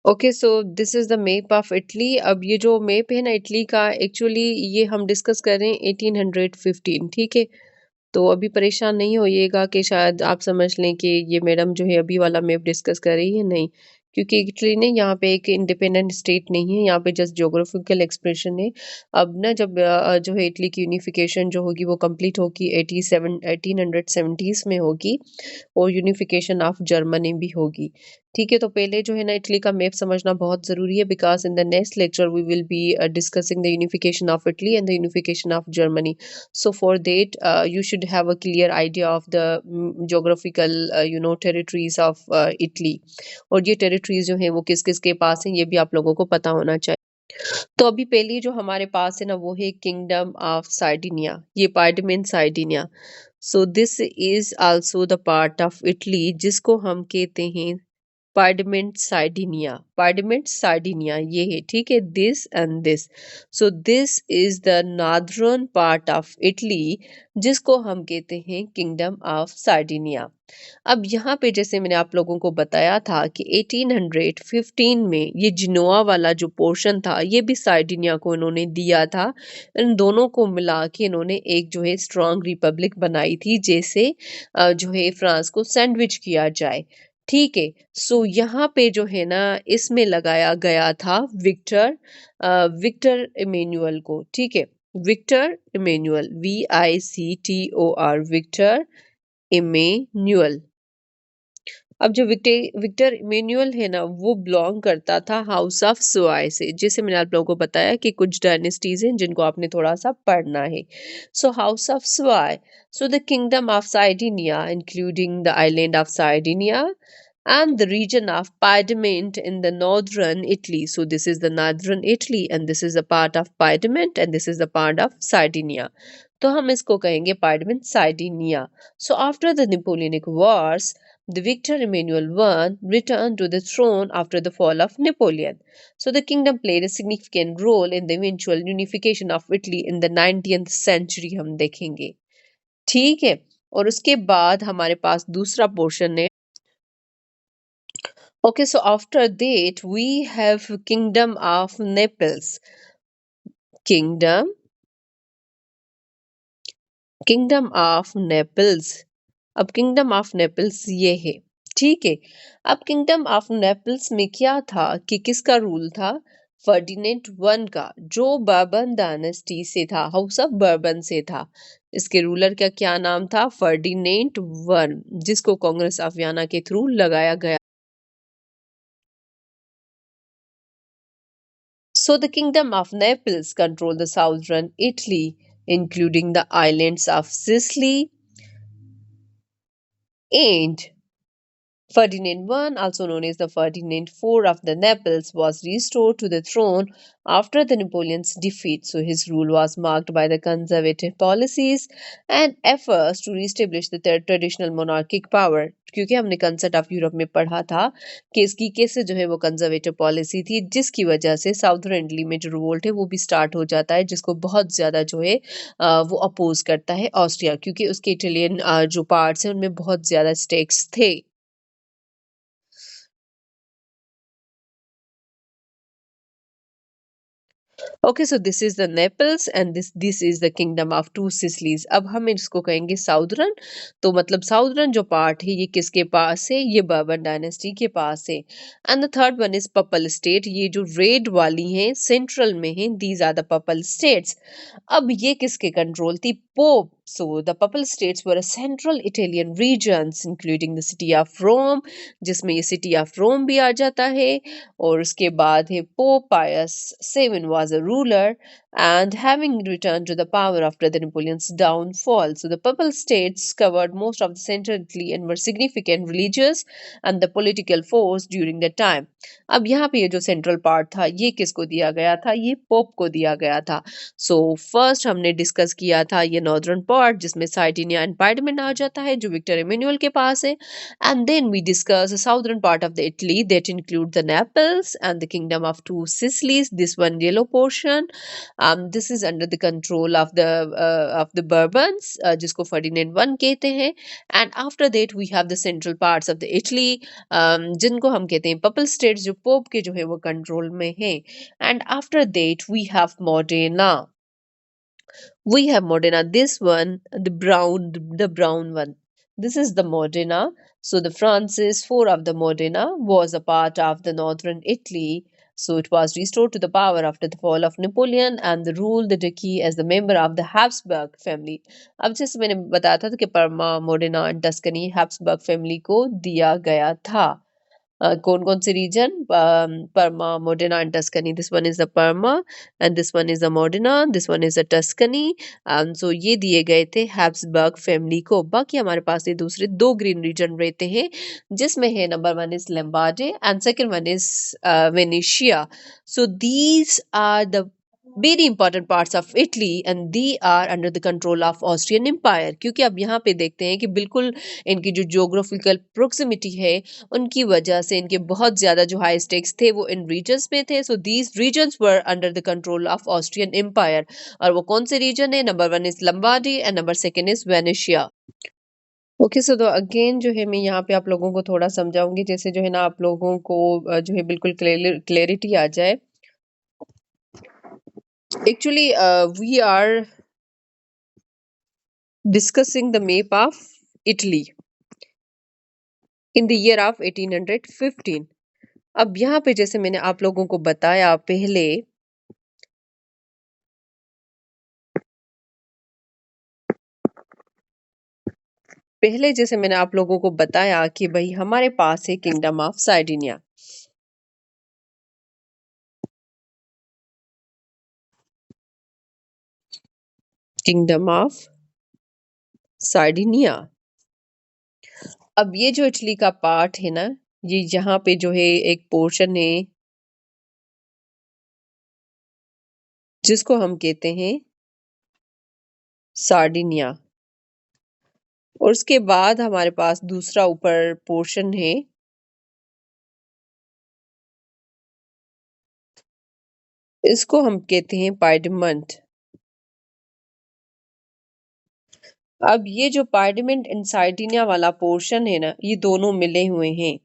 Okay, so this is the map of Italy. अब ये जो मैप है ना इटली का, एक्चुअली ये हम डिस्कस कर रहे हैं 1815, ठीक है। तो अभी परेशान नहीं होइएगा कि शायद आप समझ लें कि ये मैडम जो है अभी वाला मैप डिस्कस कर रही है, नहीं। क्योंकि इटली ने यहाँ पे एक इंडिपेंडेंट स्टेट नहीं है, यहाँ पे जस्ट ज्योग्राफिकल एक्सप्रेशन है। अब ना जब जो है इटली की यूनिफिकेशन जो होगी वो कंप्लीट होगी 1870s में होगी, और यूनिफिकेशन ऑफ जर्मनी भी होगी। ठीक है, तो पहले जो है ना इटली का मैप समझना बहुत ज़रूरी है, because in the next lecture we will be discussing the unification of Italy and the unification of Germany. So for that, you should have a clear idea of the geographical, territories of Italy। और ये territories जो हैं वो किस किस के पास हैं, ये भी आप लोगों को पता होना चाहिए। तो अभी पहली जो हमारे पास है ना वो है किंगडम ऑफ सार्डिनिया, ये Piedmont Sardinia. So this is also the part of Italy जिसको हम कहते हैं पार्डिमेंट सार्डिनिया ये है, ठीक है। This and this, so this is the northern part of Italy जिसको हम कहते हैं किंगडम ऑफ सार्डिनिया। अब यहाँ पे जैसे मैंने आप लोगों को बताया था कि 1815 में ये जिनोआ वाला जो पोर्शन था ये भी सार्डिनिया को इन्होंने दिया था। इन दोनों को मिला के इन्होंने एक जो है स्ट्रॉन्ग रिपब्लिक बनाई थी, जैसे जो है फ्रांस को सैंडविच किया जाए, ठीक है। सो यहाँ पे जो है ना इसमें लगाया गया था विक्टर इमेन्युअल को, ठीक है। Victor Emmanuel, VICTOR, Victor Emmanuel. अब जो विक्टर इमेन्युअल है ना वो बिलोंग करता था हाउस ऑफ सुआय से, जैसे मैंने आप लोगों को बताया कि कुछ डायनेस्टीज हैं जिनको आपने थोड़ा सा पढ़ना है। So house of Savoy, so the kingdom of Sardinia including the island of Sardinia and the region of Piedmont in the northern Italy. So this is the northern Italy and this is a part of Piedmont and this is the part of Sardinia. तो हम इसको कहेंगे Piedmont Sardinia. So after the Napoleonic Wars, the Victor Emmanuel I returned to the throne after the fall of Napoleon. So the kingdom played a significant role in the eventual unification of Italy in the 19th century, हम देखेंगे, ठीक है। और उसके बाद हमारे पास दूसरा portion है। Okay, so after that we have Kingdom of Naples. Kingdom Kingdom of Naples। अब किंगडम ऑफ नेपल्स ये है, ठीक है। अब किंगडम ऑफ नेपल्स में क्या था कि किसका रूल था? फर्डिनेंड वन का, जो बर्बन डायनेस्टी से था, हाउस ऑफ बर्बन से था। इसके रूलर का क्या नाम था? फर्डिनेंड वन, जिसको कांग्रेस ऑफ वियना के थ्रू लगाया गया। So the Kingdom of Naples controlled the southern Italy, including the islands of Sicily and Ferdinand I, also known as the Ferdinand IV of the Naples, was restored to the throne after the Napoleon's defeat. So his rule was marked by the conservative policies and efforts to reestablish the traditional monarchic power. क्योंकि हमने concept of Europe में पढ़ा था कि इसकी कैसे जो है वो कंजर्वेटिव पॉलिसी थी, जिसकी वजह से साउथर्न इटली में जो रिवोल्ट है वो भी स्टार्ट हो जाता है, जिसको बहुत ज़्यादा जो है वो अपोज करता है ऑस्ट्रिया, क्योंकि उसके इटालियन जो पार्ट्स हैं उनमें बहुत ज़्यादा स्टेक्स थे। Okay, so this is the Naples and this is the kingdom of two Sicilies. अब हम इसको कहेंगे साउदर्न। तो मतलब साउदर्न जो पार्ट है ये किसके पास है? ये बर्बन डायनेस्टी के पास है। And the third one is papal state, ये जो रेड वाली हैं सेंट्रल में हैं, these are the papal states. अब ये किसके कंट्रोल थी? Pope. So the Papal States were a central Italian regions including the city of Rome, जिसमें ये city of Rome भी आ जाता है। और उसके बाद है Pope Pius VII was a ruler and having returned to the power after the Napoleon's downfall. So the Papal States covered most of the central Italy and were significant religious and the political force during the time. अब यहाँ पे ये जो central part था ये किसको दिया गया था? ये पोप को दिया गया था। सो फर्स्ट हमने डिस्कस किया था ये नॉर्दर्न पार्ट जिसमें सार्डिनिया एंड पार्डमेन आ जाता है, जो विक्टर इमेनुअल के पास है। And then we discuss the southern part of the Italy that include the Naples and the kingdom of two Sicilies, this one yellow portion. This is under the control of the Bourbons, जिसको Ferdinand one कहते हैं. And after that we have the central parts of the Italy, जिनको हम कहते हैं purple states, जो pope के जो है वो कंट्रोल में है. And after that we have Modena. We have Modena. This one, the brown one. This is the Modena. So the Francis IV of the Modena was a part of the northern Italy. So it was restored to the power after the fall of Napoleon and the ruled the duchy as the member of the Habsburg family. अब जैसे मैंने बताया था कि Parma, Modena and Tuscany Habsburg family को दिया गया था. कौन कौन से region? Parma, Modena and Tuscany. This one is the Parma and this one is the Modena, this one is the Tuscany. So ये दिए गए थे हैब्सबर्ग फैमिली को. बाकी हमारे पास ये दूसरे दो ग्रीन रीजन रहते हैं, जिसमें है number one is Lombardy and second one is Venetia. So these are the very important parts of Italy and they are under the control of Austrian empire. क्योंकि अब यहाँ पे देखते हैं कि बिल्कुल इनकी जो ज्योग्राफिकल प्रोक्सिमिटी है, उनकी वजह से इनके बहुत ज्यादा जो हाई स्टेक्स थे वो इन रीजन्स में थे. So these regions were under the control of Austrian empire. और वो कौन से रीजन है? Number one is Lombardy and number second is Venetia. Okay, so तो अगेन जो है मैं यहाँ पे आप लोगों को थोड़ा समझाऊंगी, जैसे जो है ना आप लोगों को जो है बिल्कुल क्लैरिटी आ जाए. Actually, we are discussing the map of Italy in the year of 1815. अब यहाँ पे जैसे मैंने आप लोगों को बताया पहले जैसे मैंने आप लोगों को बताया कि भाई हमारे पास है kingdom of Sardinia. Kingdom of Sardinia. अब ये जो इटली का पार्ट है ना, ये यहाँ पे जो है एक पोर्शन है जिसको हम कहते हैं सार्डिनिया. और उसके बाद हमारे पास दूसरा ऊपर पोर्शन है, इसको हम कहते हैं पाइडमंट. अब ये जो पार्लियामेंट एंड सार्डिनिया वाला पोर्शन है ना, ये दोनों मिले हुए हैं.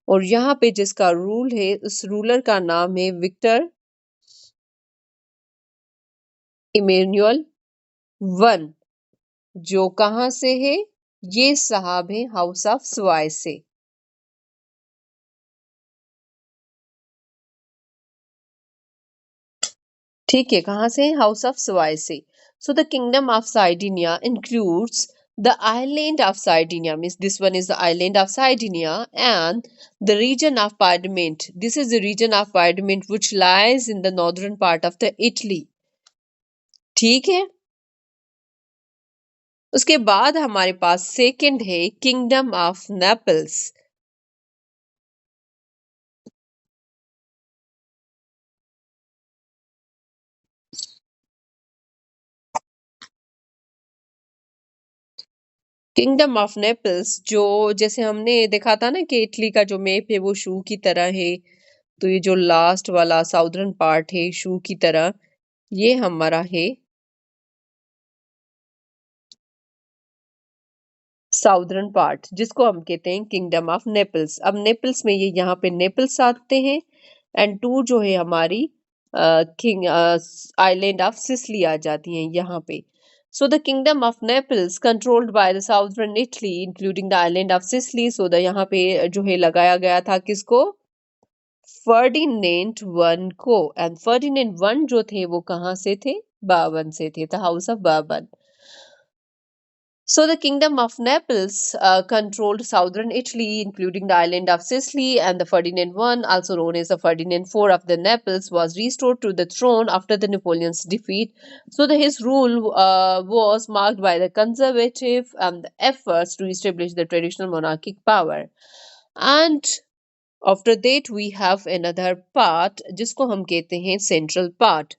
और यहाँ पे जिसका रूल है, उस रूलर का नाम है विक्टर इमेनुअल वन, जो कहाँ से है? ये साहब है हाउस ऑफ स्वाय से. ठीक है, कहाँ से? हाउस ऑफ स्वाय से. सो the kingdom of Sardinia includes the island of Sardinia, means this one is the island of Sardinia, and the region of Piedmont. This is the region of Piedmont which lies in the northern part of the Italy. ठीक है. उसके बाद हमारे पास second है kingdom of Naples. Kingdom of Naples, जो जैसे हमने देखा था ना कि इटली का जो मैप है वो शू की तरह है, तो ये जो लास्ट वाला साउदर्न पार्ट है शू की तरह, ये हमारा है साउदर्न पार्ट, जिसको हम कहते हैं किंगडम ऑफ नेपल्स. अब नेपल्स में ये यहाँ पे नेपल्स आते हैं एंड टू जो है हमारी किंग आइलैंड ऑफ सिसली आ जाती हैं यहाँ पे. सो the kingdom of Naples controlled by the southern Italy including the island of Sicily. So the यहाँ पे जो है लगाया गया था किसको? फर्डिनेंड वन को. एंड फर्डिनेंड वन जो थे वो कहाँ से थे? बावन से थे, द हाउस ऑफ बावन. So the kingdom of Naples controlled southern Italy, including the island of Sicily, and the Ferdinand I, also known as the Ferdinand IV of the Naples, was restored to the throne after the Napoleon's defeat. So his rule was marked by the conservative efforts to establish the traditional monarchic power. And after that we have another part जिसको हम कहते हैं central part.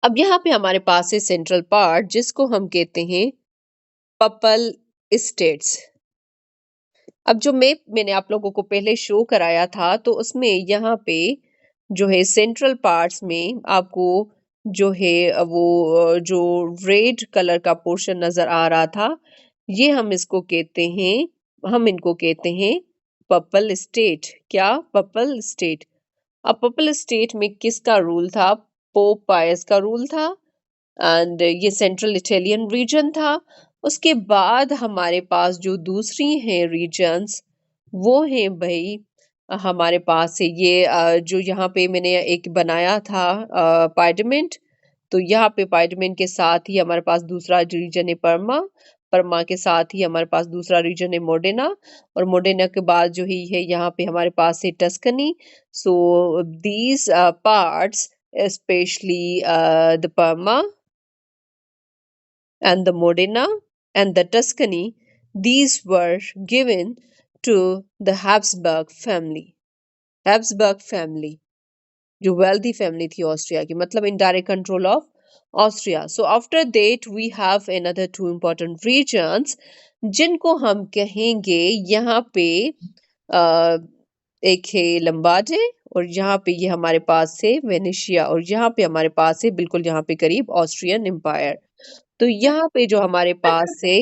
अब यहाँ पे हमारे पास है central part जिसको हम कहते हैं पपल स्टेट्स. अब जो मैप मैंने आप लोगों को पहले शो कराया था, तो उसमें यहाँ पे जो है सेंट्रल पार्ट्स में आपको जो है जो रेड कलर का पोर्शन नजर आ रहा था, ये हम इनको कहते हैं पर्पल स्टेट। क्या? Purple state. अब पर्पल स्टेट में किसका रूल था? पोप पायस का रूल था। एंड ये सेंट्रल इटालियन रीजन था। उसके बाद हमारे पास जो दूसरी हैं रीजन्स, वो हैं भाई हमारे पास है ये जो यहाँ पे मैंने एक बनाया था पार्लियामेंट। तो यहाँ पे पार्लियामेंट के साथ ही हमारे पास दूसरा रीजन है परमा। परमा के साथ ही हमारे पास दूसरा रीजन है मोडेना। और मोडेना के बाद जो ही है यहाँ पे हमारे पास है Tuscany. So these parts, especially the Parma and the Modena and the Tuscany, these were given to the Habsburg family. Habsburg family, जो wealthy family थी ऑस्ट्रिया की, मतलब indirect control of Austria. So after that we have another two important regions जिनको हम कहेंगे यहाँ पे अ, एक है लंबाडे, और यहाँ पे ये हमारे पास है वेनेशिया, और यहाँ पे हमारे पास है बिल्कुल यहाँ पे करीब ऑस्ट्रियन एम्पायर। तो यहाँ पे जो हमारे पास है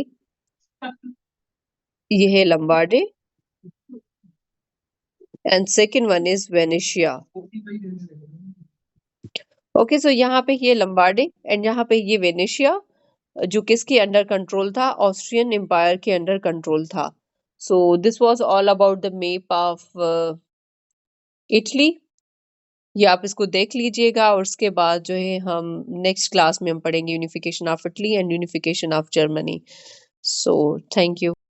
ये है Lombardy and second one is Venetia. Okay, so यहाँ पे ये लंबाडे एंड यहाँ पे ये वेनेशिया, जो किसके अंडर कंट्रोल था? ऑस्ट्रियन एम्पायर के अंडर कंट्रोल था। So this was all about the map of Italy. ये आप इसको देख लीजिएगा, और उसके बाद जो है हम नेक्स्ट क्लास में हम पढ़ेंगे unification of Italy and unification of Germany. So thank you.